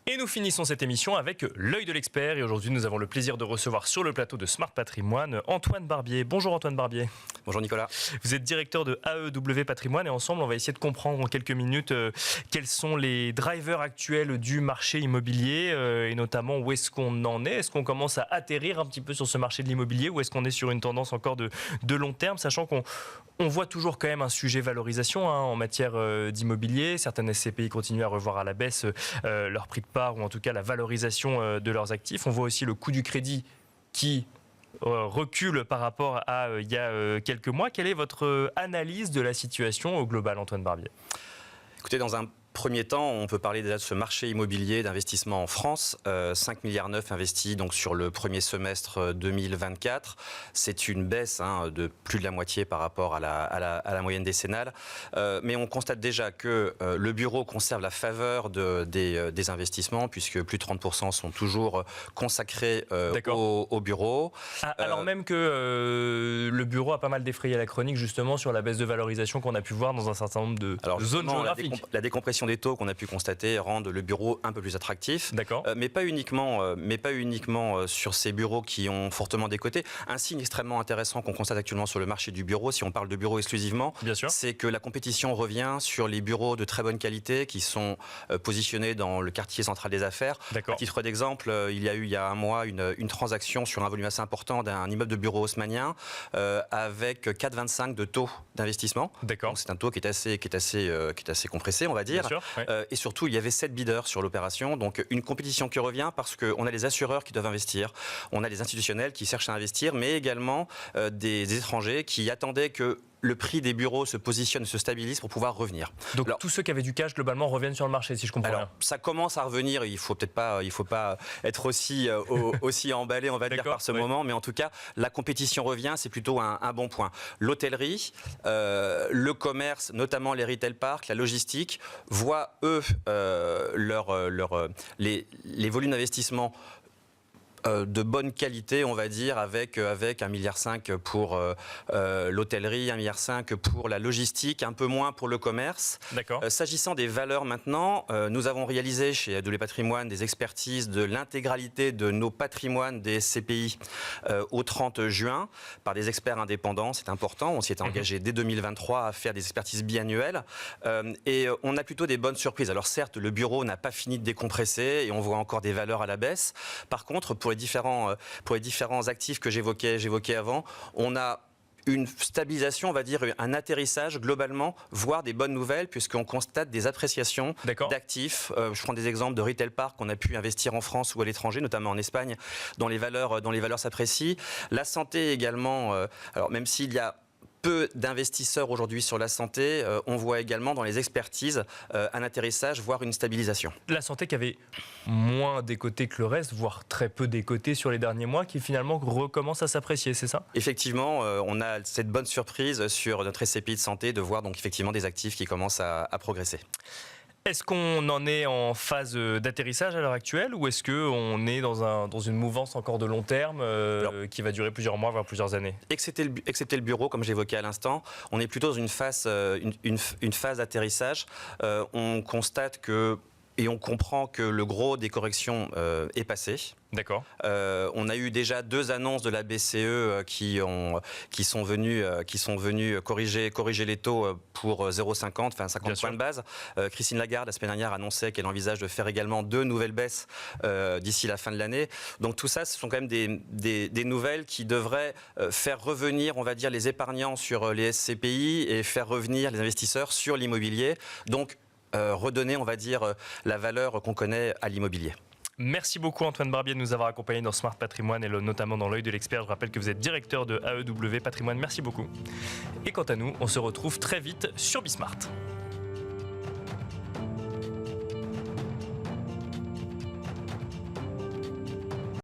Et nous finissons cette émission avec l'œil de l'expert. Et aujourd'hui, nous avons le plaisir de recevoir sur le plateau de Smart Patrimoine Antoine Barbier. Bonjour Antoine Barbier. Bonjour Nicolas. Vous êtes directeur de AEW Patrimoine et ensemble, on va essayer de comprendre en quelques minutes quels sont les drivers actuels du marché immobilier et notamment où est-ce qu'on en est. Est-ce qu'on commence à atterrir un petit peu sur ce marché de l'immobilier ou est-ce qu'on est sur une tendance encore de long terme, sachant qu'on voit toujours quand même un sujet valorisation en matière d'immobilier. Certaines SCPI continuent à revoir à la baisse leur prix de part ou en tout cas la valorisation de leurs actifs. On voit aussi le coût du crédit qui recule par rapport à il y a quelques mois. Quelle est votre analyse de la situation au global, Antoine Barbier ? Écoutez, dans un premier temps, on peut parler déjà de ce marché immobilier d'investissement en France. 5,9 milliards investis donc sur le premier semestre 2024. C'est une baisse de plus de la moitié par rapport à la moyenne décennale. Mais on constate déjà que le bureau conserve la faveur des investissements puisque plus de 30% sont toujours consacrés au bureau. Alors même que le bureau a pas mal défrayé la chronique justement sur la baisse de valorisation qu'on a pu voir dans un certain nombre de zones géographiques. La décompression des taux qu'on a pu constater rendent le bureau un peu plus attractif. Mais pas uniquement sur ces bureaux qui ont fortement décoté. Un signe extrêmement intéressant qu'on constate actuellement sur le marché du bureau, si on parle de bureaux exclusivement, c'est que la compétition revient sur les bureaux de très bonne qualité qui sont positionnés dans le quartier central des affaires. À titre d'exemple, il y a eu il y a un mois une transaction sur un volume assez important d'un immeuble de bureau haussmannien avec 4,25 de taux d'investissement. Donc c'est un taux qui est assez compressé, on va dire. Et surtout, il y avait 7 bidders sur l'opération. Donc, une compétition qui revient parce qu'on a les assureurs qui doivent investir, on a les institutionnels qui cherchent à investir, mais également des étrangers qui attendaient que le prix des bureaux se positionne, se stabilise pour pouvoir revenir. Donc tous ceux qui avaient du cash globalement reviennent sur le marché, si je comprends bien. Ça commence à revenir. Il faut pas être aussi emballé, on va dire, par ce moment. Mais en tout cas, la compétition revient. C'est plutôt un bon point. L'hôtellerie, le commerce, notamment les retail parks, la logistique, voient eux les volumes d'investissement de bonne qualité, on va dire, avec 1,5 milliard pour l'hôtellerie, 1,5 milliard pour la logistique, un peu moins pour le commerce. S'agissant des valeurs maintenant, nous avons réalisé chez AEW Patrimoine des expertises de l'intégralité de nos patrimoines des SCPI au 30 juin par des experts indépendants. C'est important. On s'y était engagé dès 2023 à faire des expertises biannuelles et on a plutôt des bonnes surprises. Alors certes, le bureau n'a pas fini de décompresser et on voit encore des valeurs à la baisse. Par contre, pour les différents actifs que j'évoquais avant, on a une stabilisation, on va dire un atterrissage globalement, voire des bonnes nouvelles puisqu'on constate des appréciations d'actifs. Je prends des exemples de retail park qu'on a pu investir en France ou à l'étranger, notamment en Espagne, dont les valeurs s'apprécient. La santé également, alors même s'il y a peu d'investisseurs aujourd'hui sur la santé, on voit également dans les expertises un atterrissage, voire une stabilisation. La santé qui avait moins décoté que le reste, voire très peu décoté sur les derniers mois, qui finalement recommence à s'apprécier, c'est ça ? Effectivement, on a cette bonne surprise sur notre SCPI de santé de voir donc effectivement des actifs qui commencent à progresser. Est-ce qu'on en est en phase d'atterrissage à l'heure actuelle ou est-ce qu'on est dans une mouvance encore de long terme qui va durer plusieurs mois, voire plusieurs années ? Excepté le bureau, comme j'évoquais à l'instant, on est plutôt dans une phase d'atterrissage. On constate et on comprend que le gros des corrections est passé. On a eu déjà 2 annonces de la BCE qui sont venues corriger les taux pour 0,50, enfin 50 points de base. Christine Lagarde, la semaine dernière, annonçait qu'elle envisage de faire également 2 nouvelles baisses d'ici la fin de l'année. Donc tout ça, ce sont quand même des nouvelles qui devraient faire revenir, on va dire, les épargnants sur les SCPI et faire revenir les investisseurs sur l'immobilier. Donc redonner, on va dire, la valeur qu'on connaît à l'immobilier. Merci beaucoup Antoine Barbier de nous avoir accompagnés dans Smart Patrimoine et notamment dans l'œil de l'expert. Je rappelle que vous êtes directeur de AEW Patrimoine. Merci beaucoup. Et quant à nous, on se retrouve très vite sur Bismart.